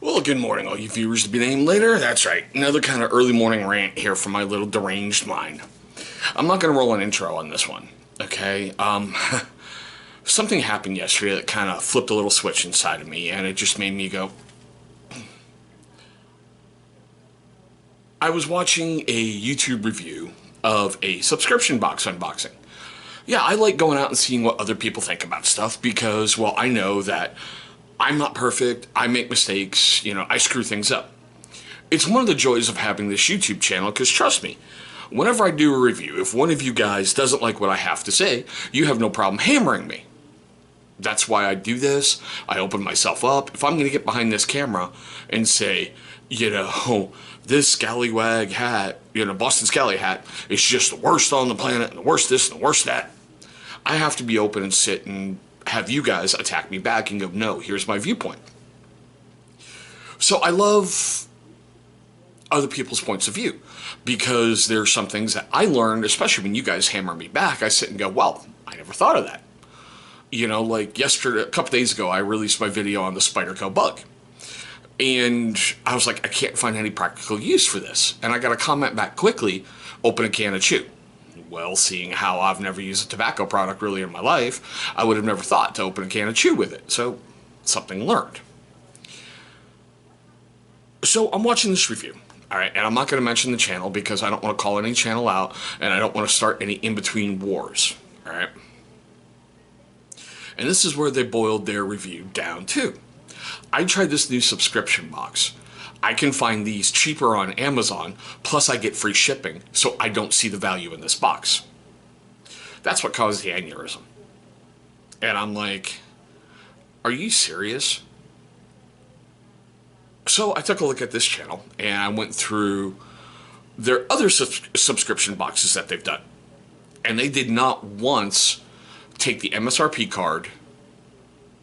Well, good morning, all you viewers to be named later. That's right, another kind of early morning rant here from my little deranged mind. I'm not going to roll an intro on this one, okay? Something happened yesterday that kind of flipped a little switch inside of me, and it just made me go. I was watching a YouTube review of a subscription box unboxing. Yeah, I like going out and seeing what other people think about stuff because, well, I know that I'm not perfect, I make mistakes, I screw things up. It's one of the joys of having this YouTube channel because trust me, whenever I do a review, if one of you guys doesn't like what I have to say, you have no problem hammering me. That's why I do this. I open myself up. If I'm going to get behind this camera and say, this scallywag hat, Boston Scally hat is just the worst on the planet and the worst this and the worst that, I have to be open and sit and have you guys attack me back and go, no, here's my viewpoint. So I love other people's points of view because there's some things that I learned, especially when you guys hammer me back. I sit and go, well, I never thought of that. Like yesterday, a couple days ago, I released my video on the Spyderco bug. And I was like, I can't find any practical use for this. And I got a comment back quickly, open a can of chew. Well, seeing how I've never used a tobacco product really in my life, I would have never thought to open a can of chew with it. So, something learned. So, I'm watching this review. Alright, and I'm not going to mention the channel because I don't want to call any channel out, and I don't want to start any in-between wars. Alright? And this is where they boiled their review down to. I tried this new subscription box. I can find these cheaper on Amazon, plus I get free shipping, so I don't see the value in this box. That's what caused the aneurysm. And I'm like, are you serious? So I took a look at this channel, and I went through their other subscription boxes that they've done. And they did not once take the MSRP card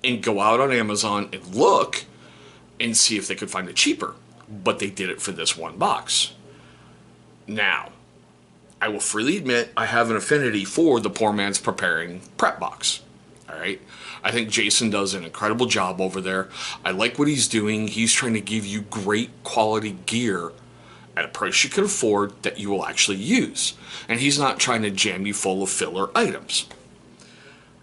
and go out on Amazon and look and see if they could find it cheaper. But they did it for this one box. Now, I will freely admit I have an affinity for the Poor Man's Preparing Prep box. Alright? I think Jason does an incredible job over there. I like what he's doing. He's trying to give you great quality gear at a price you can afford that you will actually use. And he's not trying to jam you full of filler items.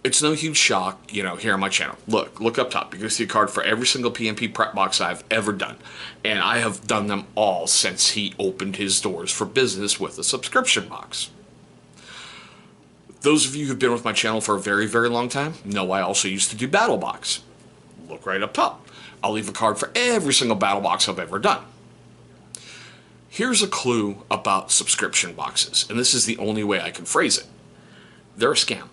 It's no huge shock, here on my channel. Look up top. You're going to see a card for every single PMP prep box I've ever done. And I have done them all since he opened his doors for business with a subscription box. Those of you who've been with my channel for a very, very long time know I also used to do battle box. Look right up top. I'll leave a card for every single battle box I've ever done. Here's a clue about subscription boxes, and this is the only way I can phrase it. They're a scam.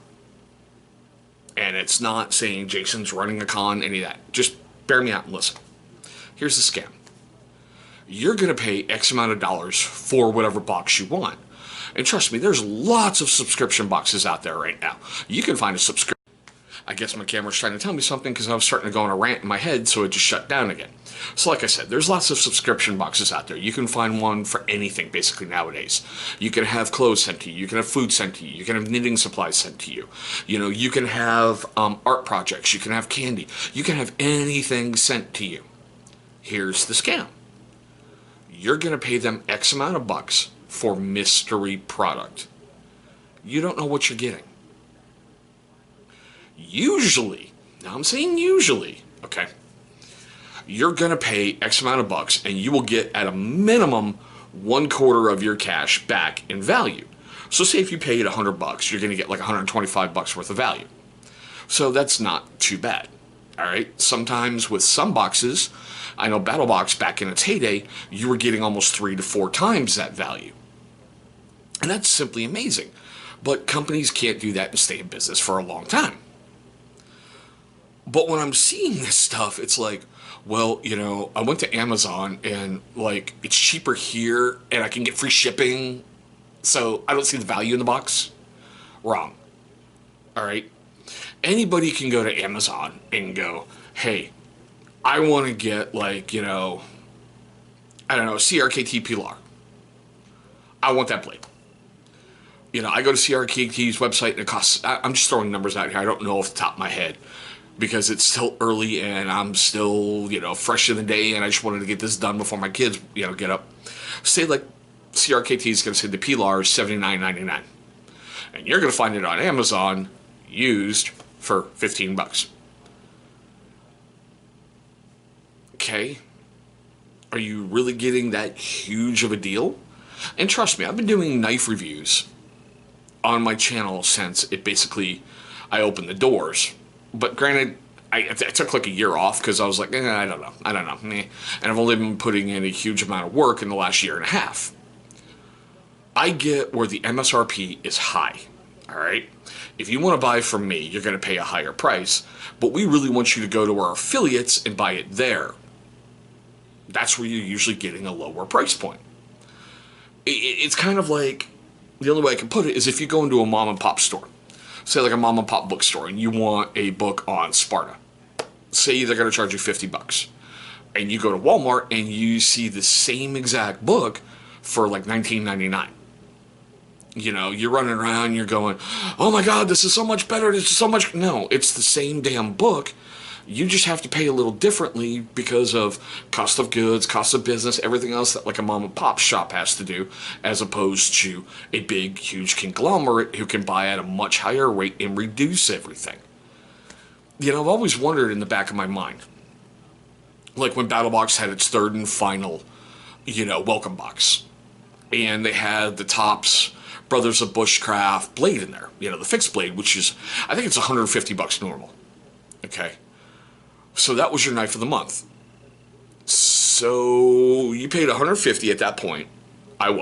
And it's not saying Jason's running a con, any of that. Just bear me out and listen. Here's the scam. You're going to pay X amount of dollars for whatever box you want. And trust me, there's lots of subscription boxes out there right now. You can find a subscription. I guess my camera's trying to tell me something because I was starting to go on a rant in my head, so it just shut down again. So like I said, there's lots of subscription boxes out there. You can find one for anything, basically, nowadays. You can have clothes sent to you. You can have food sent to you. You can have knitting supplies sent to you. You can have art projects. You can have candy. You can have anything sent to you. Here's the scam. You're going to pay them X amount of bucks for mystery product. You don't know what you're getting. Usually, now I'm saying usually, okay, you're going to pay X amount of bucks and you will get at a minimum 1/4 of your cash back in value. So say if you paid $100, you're going to get like $125 worth of value. So that's not too bad. All right. Sometimes with some boxes, I know Battle Box back in its heyday, you were getting almost 3 to 4 times that value. And that's simply amazing. But companies can't do that and stay in business for a long time. But when I'm seeing this stuff, it's like, well, I went to Amazon and it's cheaper here and I can get free shipping. So I don't see the value in the box. Wrong. All right. Anybody can go to Amazon and go, hey, I want to get CRKT Pilar. I want that blade. I go to CRKT's website and it costs, I'm just throwing numbers out here. I don't know off the top of my head. because it's still early and I'm still, fresh in the day, and I just wanted to get this done before my kids, get up. Say like CRKT is going to say the Pilar is $79.99, and you're going to find it on Amazon used for $15. Okay, are you really getting that huge of a deal? And trust me, I've been doing knife reviews on my channel since I opened the doors. But granted, I took like a year off because I was like, I don't know, meh. And I've only been putting in a huge amount of work in the last year and a half. I get where the MSRP is high, all right? If you want to buy from me, you're going to pay a higher price, but we really want you to go to our affiliates and buy it there. That's where you're usually getting a lower price point. It's kind of like, the only way I can put it is if you go into a mom and pop store, say like a mom and pop bookstore, and you want a book on Sparta. Say they're going to charge you $50. And you go to Walmart and you see the same exact book for like $19.99. You're running around, you're going, oh my God, this is so much better, this is so much... No, it's the same damn book. You just have to pay a little differently because of cost of goods, cost of business, everything else that like a mom and pop shop has to do, as opposed to a big, huge conglomerate who can buy at a much higher rate and reduce everything. I've always wondered in the back of my mind, like when BattleBox had its third and final, welcome box, and they had the Topps Brothers of Bushcraft blade in there, the fixed blade, which is, I think it's $150 normal. Okay. So that was your knife of the month. So you paid $150 at that point. I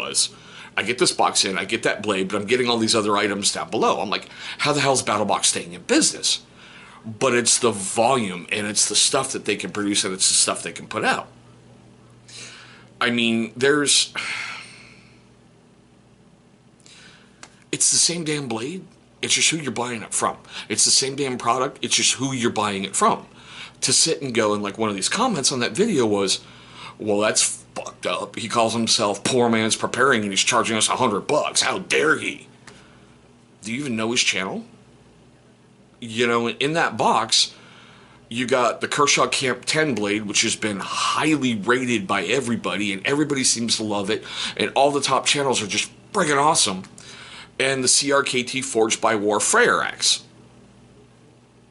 get this box in, I get that blade, but I'm getting all these other items down below. I'm like, how the hell is BattleBox staying in business? But it's the volume, and it's the stuff that they can produce, and it's the stuff they can put out. I mean, it's the same damn blade. It's just who you're buying it from. It's the same damn product. It's just who you're buying it from. To sit and go, and like one of these comments on that video was, well, that's fucked up. He calls himself Poor Man's Preparing and he's charging us $100. How dare he? Do you even know his channel? In that box, you got the Kershaw Camp 10 blade, which has been highly rated by everybody, and everybody seems to love it, and all the top channels are just friggin' awesome. And the CRKT Forged by War Freyer axe.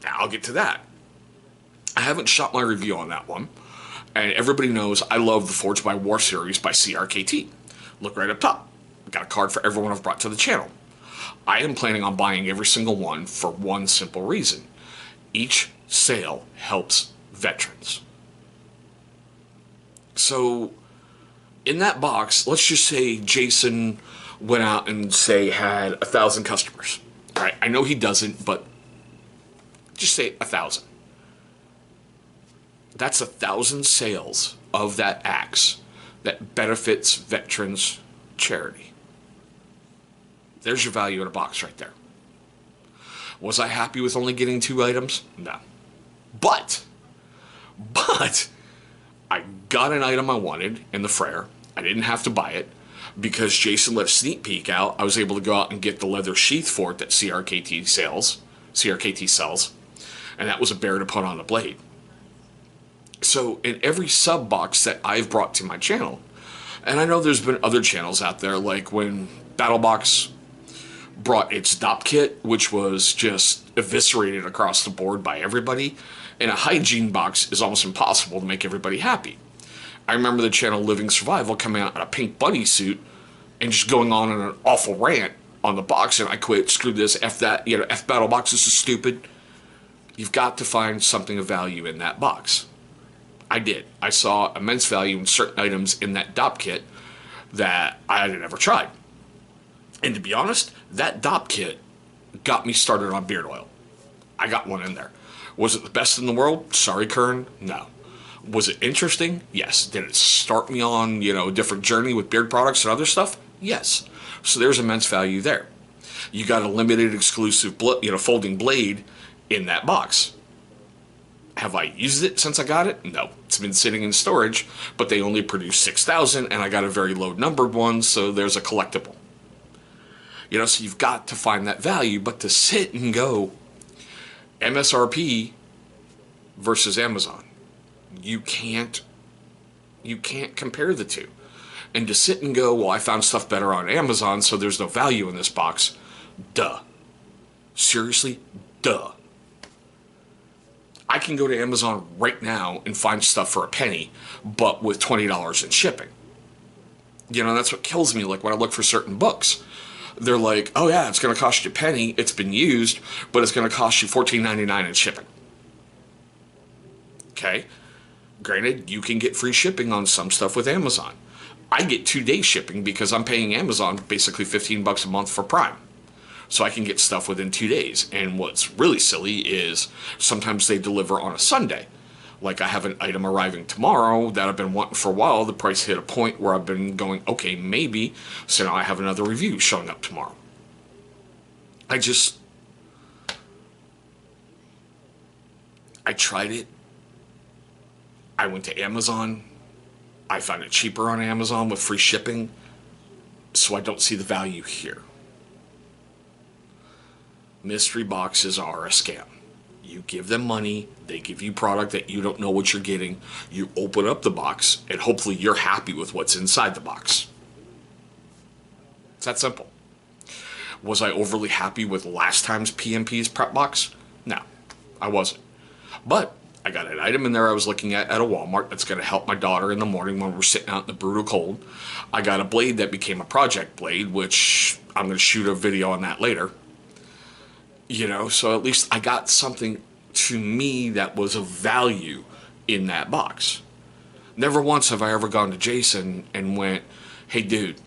Now, I'll get to that. I haven't shot my review on that one, and everybody knows I love the Forged by War series by CRKT. Look right up top. I got a card for everyone I've brought to the channel. I am planning on buying every single one for one simple reason. Each sale helps veterans. So, in that box, let's just say Jason went out and had 1,000 customers. All right, I know he doesn't, but just say 1,000. That's 1,000 sales of that axe that benefits veterans charity. There's your value in a box right there. Was I happy with only getting 2 items? No. But I got an item I wanted in the Freyer. I didn't have to buy it because Jason let a sneak peek out. I was able to go out and get the leather sheath for it that CRKT sells, and that was a bear to put on the blade. So in every sub box that I've brought to my channel, and I know there's been other channels out there, like when BattleBox brought its DOP kit, which was just eviscerated across the board by everybody, and a hygiene box is almost impossible to make everybody happy. I remember the channel Living Survival coming out in a pink bunny suit and just going on an awful rant on the box, and I quit, screw this, F that, F BattleBox, this is stupid. You've got to find something of value in that box. I did. I saw immense value in certain items in that DOP kit that I had never tried. And to be honest, that DOP kit got me started on beard oil. I got one in there. Was it the best in the world? Sorry, Kern. No. Was it interesting? Yes. Did it start me on, a different journey with beard products and other stuff? Yes. So there's immense value there. You got a limited exclusive, folding blade in that box. Have I used it since I got it? No. It's been sitting in storage, but they only produce 6,000, and I got a very low numbered one, so there's a collectible. So you've got to find that value, but to sit and go, MSRP versus Amazon. You can't compare the two. And to sit and go, well, I found stuff better on Amazon, so there's no value in this box. Duh. Seriously? Duh. I can go to Amazon right now and find stuff for a penny, but with $20 in shipping. You know, that's what kills me. Like when I look for certain books, they're like, oh yeah, it's going to cost you a penny. It's been used, but it's going to cost you $14.99 in shipping. Okay. Granted, you can get free shipping on some stuff with Amazon. I get 2-day shipping because I'm paying Amazon basically $15 a month for Prime. So I can get stuff within 2 days. And what's really silly is sometimes they deliver on a Sunday. Like I have an item arriving tomorrow that I've been wanting for a while. The price hit a point where I've been going, okay, maybe. So now I have another review showing up tomorrow. I tried it. I went to Amazon. I found it cheaper on Amazon with free shipping. So I don't see the value here. Mystery boxes are a scam. You give them money, they give you product that you don't know what you're getting. You open up the box, and hopefully you're happy with what's inside the box. It's that simple. Was I overly happy with last time's PMP's prep box? No, I wasn't. But I got an item in there I was looking at a Walmart that's going to help my daughter in the morning when we're sitting out in the brutal cold. I got a blade that became a project blade, which I'm going to shoot a video on that later. You know, so at least I got something to me that was of value in that box. Never once have I ever gone to Jason and went, hey dude,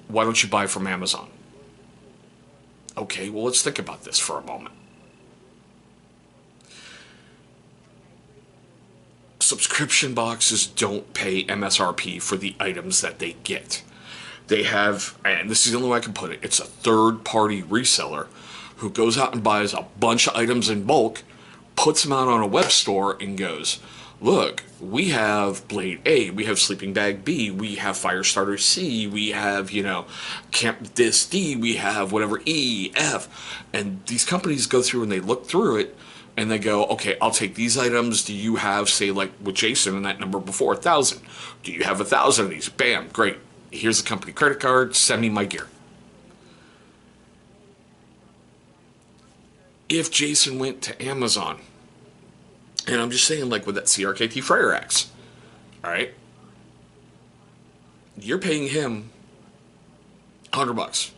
why don't you buy from Amazon? Okay, well let's think about this for a moment. Subscription boxes don't pay MSRP for the items that they get. They have, and this is the only way I can put it, it's a third-party reseller who goes out and buys a bunch of items in bulk, puts them out on a web store, and goes, look, we have Blade A, we have Sleeping Bag B, we have Firestarter C, we have, you know, Camp Disc D, we have whatever E, F. And these companies go through and they look through it, and they go, okay, I'll take these items. Do you have, say, like with Jason and that number before, 1,000? Do you have 1,000 of these? Bam, great. Here's a company credit card, send me my gear. If Jason went to Amazon, and I'm just saying, like with that CRKT Fryer X, all right, you're paying him $100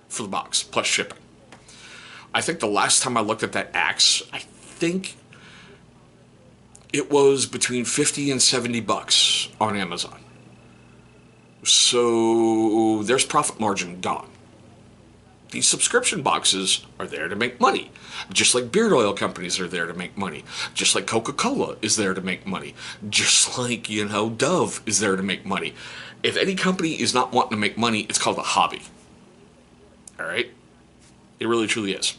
for the box plus shipping. I think the last time I looked at that axe, I think it was between $50 and $70 on Amazon. So there's profit margin gone. These subscription boxes are there to make money. Just like beard oil companies are there to make money. Just like Coca-Cola is there to make money. Just like, you know, Dove is there to make money. If any company is not wanting to make money, it's called a hobby. All right? It really, truly is.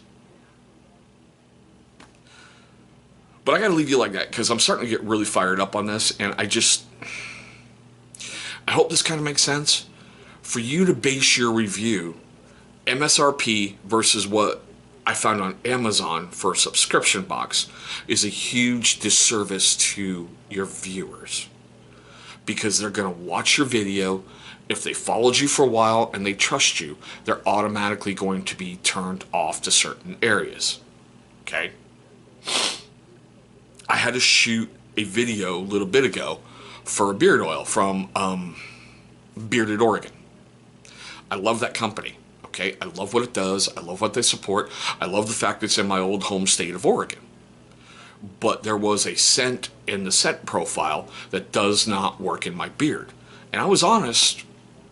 But I gotta leave you like that because I'm starting to get really fired up on this, and I hope this kind of makes sense. For you to base your review MSRP versus what I found on Amazon for a subscription box is a huge disservice to your viewers, because they're going to watch your video. If they followed you for a while and they trust you, they're automatically going to be turned off to certain areas. Okay? I had to shoot a video a little bit ago for a beard oil from Bearded Oregon. I love that company. Okay, I love what it does. I love what they support. I love the fact that it's in my old home state of Oregon. But there was a scent in the scent profile that does not work in my beard. And I was honest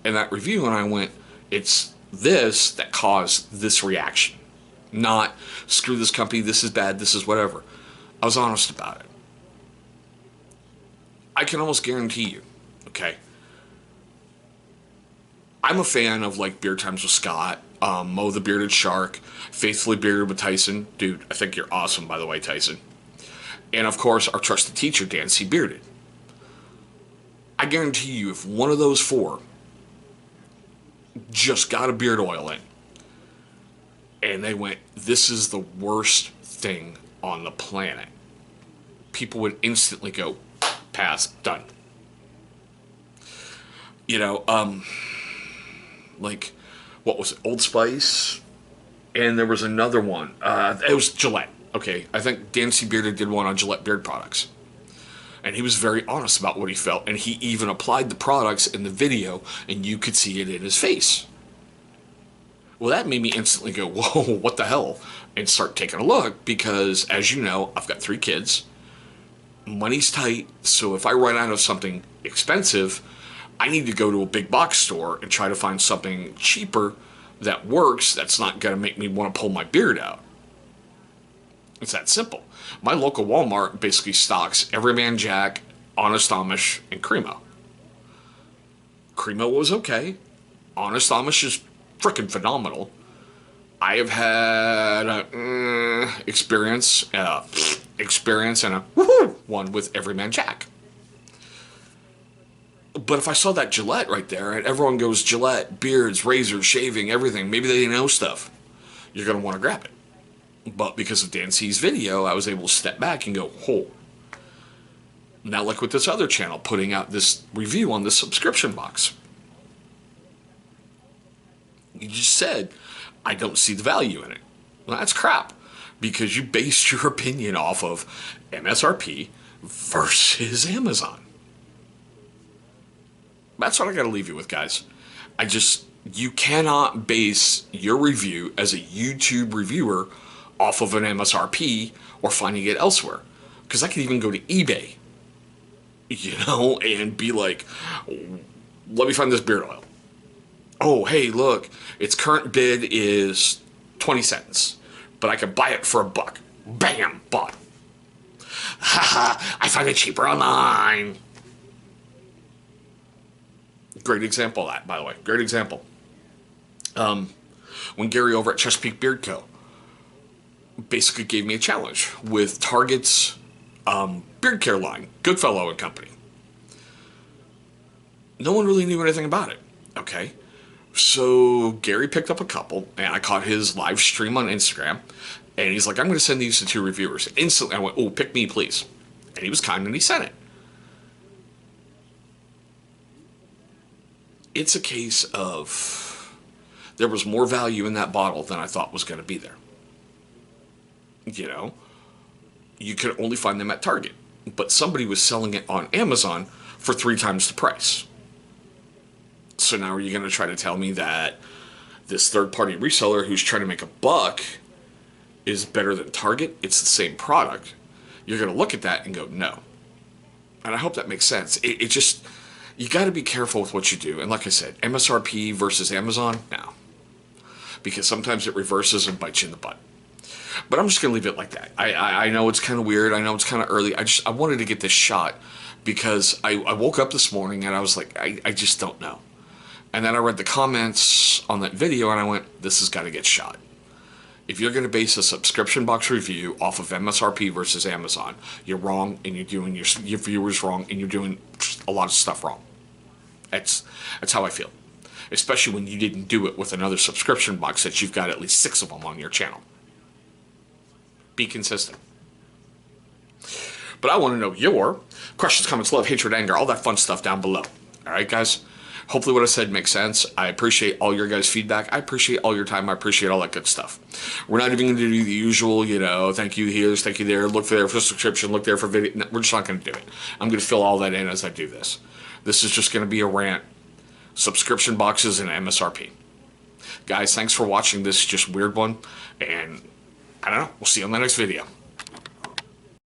in that review, and I went, it's this that caused this reaction. Not, screw this company, this is bad, this is whatever. I was honest about it. I can almost guarantee you, okay, I'm a fan of like Beard Times with Scott, Mo the Bearded Shark, Faithfully Bearded with Tyson. Dude, I think you're awesome, by the way, Tyson. And of course, our trusted teacher, Dan C. Bearded. I guarantee you, if one of those four just got a beard oil in, and they went, this is the worst thing on the planet, people would instantly go, pass, done. You know, like, what was it, Old Spice? And there was another one. It was Gillette. Okay, I think Dancy Bearded did one on Gillette beard products. And he was very honest about what he felt, and he even applied the products in the video, and you could see it in his face. Well, that made me instantly go, whoa, what the hell? And start taking a look, because, as you know, I've got 3 kids. Money's tight, so if I run out of something expensive, I need to go to a big box store and try to find something cheaper that works, that's not going to make me want to pull my beard out. It's that simple. My local Walmart basically stocks Everyman Jack, Honest Amish, and Cremo. Cremo was okay. Honest Amish is freaking phenomenal. I have had experience and a woohoo one with Everyman Jack. But if I saw that Gillette right there, and everyone goes Gillette, beards, razors, shaving, everything, maybe they know stuff, you're going to want to grab it. But because of Dan C's video, I was able to step back and go, oh. Now, like with this other channel, putting out this review on this subscription box. You just said, I don't see the value in it. Well, that's crap. Because you based your opinion off of MSRP versus Amazon. That's what I got to leave you with, guys. You cannot base your review as a YouTube reviewer off of an MSRP or finding it elsewhere. Because I could even go to eBay, and be like, let me find this beard oil. Oh, hey, look, its current bid is 20 cents, but I could buy it for $1. Bam, bought. Haha, I find it cheaper online. Great example of that, by the way. Great example. When Gary over at Chesapeake Beard Co. basically gave me a challenge with Target's beard care line, Goodfellow and Company. No one really knew anything about it, okay? So Gary picked up a couple, and I caught his live stream on Instagram, and he's like, I'm going to send these to 2 reviewers. Instantly, I went, oh, pick me, please. And he was kind, and he sent it. It's a case of there was more value in that bottle than I thought was going to be there. You could only find them at Target, but somebody was selling it on Amazon for 3 times the price. So now are you going to try to tell me that this third-party reseller who's trying to make a buck is better than Target? It's the same product. You're going to look at that and go, no. And I hope that makes sense. It just... You got to be careful with what you do. And like I said, MSRP versus Amazon, no. Because sometimes it reverses and bites you in the butt. But I'm just going to leave it like that. I know it's kind of weird. I know it's kind of early. I wanted to get this shot because I woke up this morning and I was like, I just don't know. And then I read the comments on that video and I went, this has got to get shot. If you're going to base a subscription box review off of MSRP versus Amazon, you're wrong, and you're doing your viewers wrong, and you're doing a lot of stuff wrong. That's how I feel. Especially when you didn't do it with another subscription box that you've got at least 6 of them on your channel. Be consistent. But I want to know your questions, comments, love, hatred, anger, all that fun stuff down below. All right, guys? Hopefully what I said makes sense. I appreciate all your guys' feedback. I appreciate all your time. I appreciate all that good stuff. We're not even going to do the usual, thank you here, thank you there, look there for subscription, look there for video. No, we're just not going to do it. I'm going to fill all that in as I do this. This is just going to be a rant. Subscription boxes and MSRP. Guys, thanks for watching this just weird one. And I don't know. We'll see you on the next video.